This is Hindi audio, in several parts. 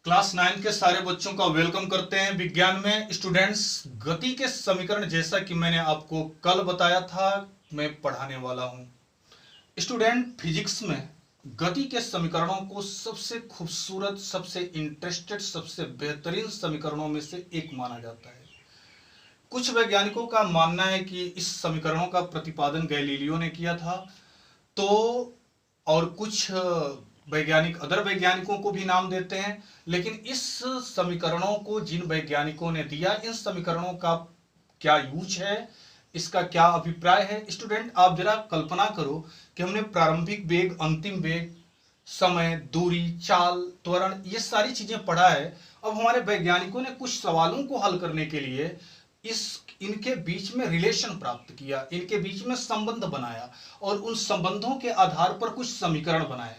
क्लास 9 के सारे बच्चों का वेलकम करते हैं विज्ञान में। स्टूडेंट्स, गति के समीकरण जैसा कि मैंने आपको कल बताया था मैं पढ़ाने वाला हूं। स्टूडेंट, फिजिक्स में गति के समीकरणों को सबसे खूबसूरत, सबसे इंटरेस्टेड, सबसे बेहतरीन समीकरणों में से एक माना जाता है। कुछ वैज्ञानिकों का मानना है कि इस समीकरणों का प्रतिपादन गैलीलियो ने किया था, तो और कुछ वैज्ञानिक अदर वैज्ञानिकों को भी नाम देते हैं। लेकिन इस समीकरणों को जिन वैज्ञानिकों ने दिया, इन समीकरणों का क्या यूज है, इसका क्या अभिप्राय है। स्टूडेंट, आप जरा कल्पना करो कि हमने प्रारंभिक वेग, अंतिम वेग, समय, दूरी, चाल, त्वरण, ये सारी चीजें पढ़ा है। अब हमारे वैज्ञानिकों ने कुछ सवालों को हल करने के लिए इनके बीच में रिलेशन प्राप्त किया, इनके बीच में संबंध बनाया और उन संबंधों के आधार पर कुछ समीकरण बनाए,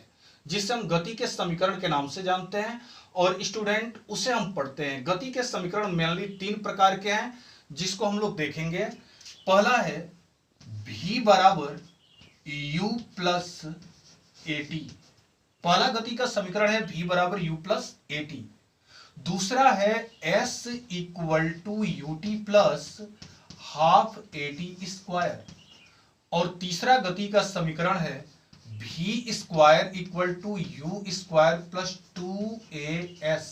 जिसे हम गति के समीकरण के नाम से जानते हैं। और स्टूडेंट, उसे हम पढ़ते हैं। गति के समीकरण मेनली 3 प्रकार के हैं, जिसको हम लोग देखेंगे। पहला है v बराबर u प्लस at। पहला गति का समीकरण है v बराबर u प्लस at। दूसरा है s equal to ut plus half at square. और तीसरा गति का समीकरण है v square equal to u square plus 2as।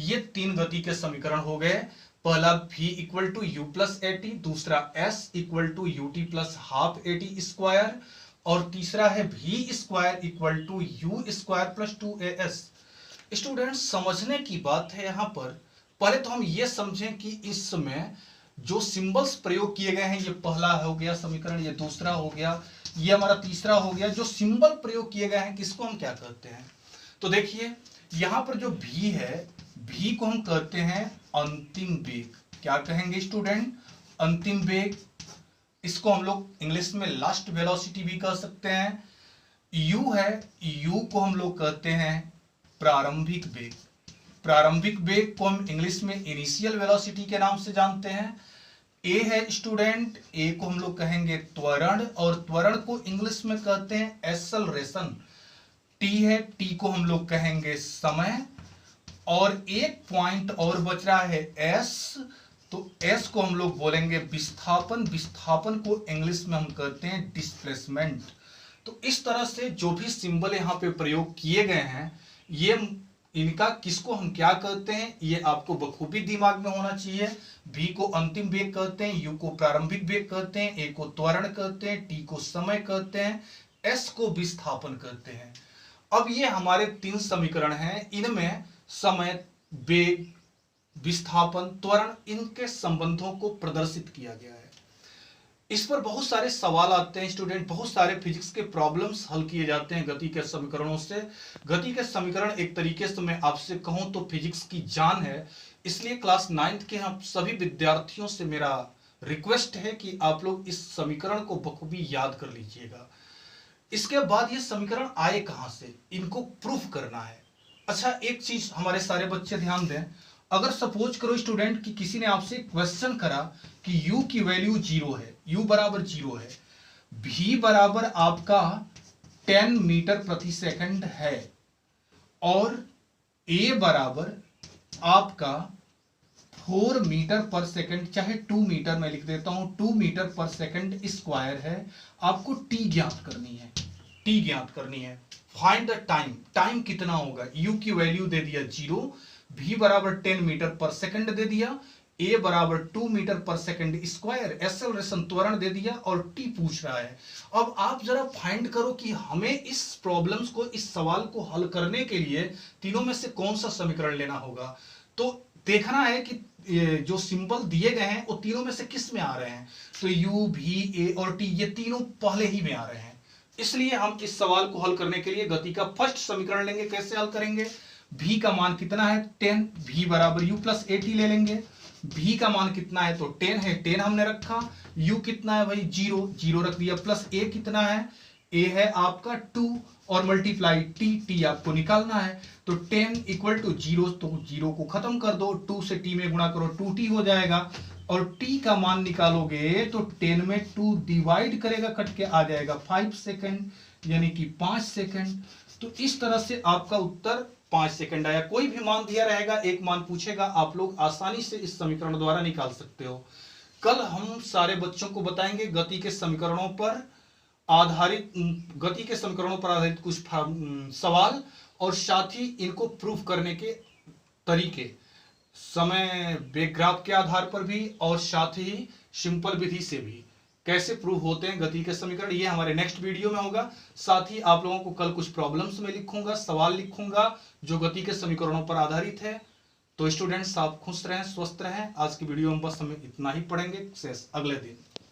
ये 3 गति के समीकरण हो गए। पहला v equal to u plus at, दूसरा s equal to ut plus half at square, और तीसरा है v square equal to u square plus 2as। Student, समझने की बात है यहाँ पर। पहले तो हम ये समझें कि इसमें जो सिंबल्स प्रयोग किए गए हैं, ये पहला हो गया समीकरण, ये दूसरा हो गया, ये हमारा तीसरा हो गया। जो सिंबल प्रयोग किए गए हैं, किसको हम क्या कहते हैं? तो देखिए, यहां पर जो v है, v को हम कहते हैं अंतिम वेग। क्या कहेंगे स्टूडेंट? अंतिम वेग। इसको हम लोग इंग्लिश में लास्ट वेलोसिटी भी कह सकते हैं। u है, u को हम लोग कहते हैं प्रारंभिक वेग। प्रारंभिक वेग को हम इंग्लिश में इनिशियल वेलोसिटी के नाम से जानते हैं। ए है स्टूडेंट, ए को हम लोग कहेंगे त्वरण, और त्वरण को इंग्लिश में कहते हैं एक्सेलरेशन। टी है, टी को हम लोग कहेंगे समय, और एक पॉइंट और बच रहा है एस, तो एस को हम लोग बोलेंगे विस्थापन। विस्थापन को इंग्लिश में हम कहते हैं डिस्प्लेसमेंट। तो इस तरह से जो भी सिंबल यहाँ पे प्रयोग किए गए हैं, ये इनका किसको हम क्या कहते हैं, ये आपको बखूबी दिमाग में होना चाहिए। v को अंतिम वेग कहते हैं, u को प्रारंभिक वेग कहते हैं, a को त्वरण कहते हैं, t को समय कहते हैं, s को विस्थापन कहते हैं। अब ये हमारे 3 समीकरण हैं। इनमें समय, वेग, विस्थापन, त्वरण, इनके संबंधों को प्रदर्शित किया गया है। इस पर बहुत सारे सवाल आते हैं स्टूडेंट, बहुत सारे फिजिक्स के प्रॉब्लम्स हल किए जाते हैं गति के समीकरणों से। गति के समीकरण एक तरीके से मैं आपसे कहूं तो फिजिक्स की जान है। इसलिए क्लास 9 के हम सभी विद्यार्थियों से मेरा रिक्वेस्ट है कि आप लोग इस समीकरण को बखूबी याद कर लीजिएगा। इसके बाद ये समीकरण आए कहां से, इनको प्रूफ करना है। अच्छा, एक चीज हमारे सारे बच्चे ध्यान दें। अगर सपोज करो स्टूडेंट कि किसी ने आपसे क्वेश्चन करा कि u की वैल्यू 0 है, u बराबर 0 है, v बराबर आपका 10 मीटर प्रति सेकंड है, और a बराबर आपका 4 मीटर पर सेकंड, चाहे 2 मीटर मैं लिख देता हूं, 2 मीटर पर सेकंड स्क्वायर है। आपको t ज्ञात करनी है, t ज्ञात करनी है। फाइंड द टाइम, टाइम कितना होगा? u की वैल्यू दे दिया 0, v बराबर 10 मीटर पर सेकंड दे दिया, a बराबर 2 मीटर पर सेकंड स्क्वायर, एक्सेलरेशन त्वरण दे दिया, और t पूछ रहा है। अब आप जरा फाइंड करो कि हमें इस प्रॉब्लम्स को, इस सवाल को हल करने के लिए तीनों में से कौन सा समीकरण लेना होगा। तो देखना है कि जो सिंबल दिए गए हैं वो तीनों में से किस में आ रहे हैं। तो u, v, a और t, ये तीनों पहले ही में आ रहे हैं। इसलिए हम इस सवाल को हल करने के लिए गति का फर्स्ट समीकरण लेंगे। कैसे हल करेंगे? v का मान कितना है? 10, v बराबर u प्लस at ले लेंगे। v का मान कितना है? तो 10 है, 10 हमने रखा। u कितना है भाई? 0, 0 रख दिया। प्लस a कितना है? a है आपका 2, और मल्टीप्लाई t आपको निकालना है। तो 10 इक्वल टू 0, तो 0 को खत्म कर दो, 2 से t में गुणा करो, 2t हो जाएगा। और t का मान निकालोगे तो 10 में 2 डिवाइड करेगा, कट के आ जाएगा 5 सेकंड, यानी कि 5 सेकंड। तो इस तरह से आपका उत्तर 5 सेकंड आया, कोई भी मान दिया रहेगा, एक मान पूछेगा, आप लोग आसानी से इस समीकरण द्वारा निकाल सकते हो। कल हम सारे बच्चों को बताएंगे गति के समीकरणों पर आधारित कुछ सवाल, और साथ ही इनको प्रूफ करने के तरीके, समय बैकग्राफ के आधार पर भी, और साथ ही सिंपल विधि से भी कैसे प्रूफ होते हैं गति के समीकरण, ये हमारे नेक्स्ट वीडियो में होगा। साथ ही आप लोगों को कल कुछ प्रॉब्लम्स में लिखूंगा, सवाल लिखूंगा जो गति के समीकरणों पर आधारित है। तो स्टूडेंट्स, आप खुश रहें, स्वस्थ रहें। आज की वीडियो में बस हम इतना ही पढ़ेंगे, शेष अगले दिन।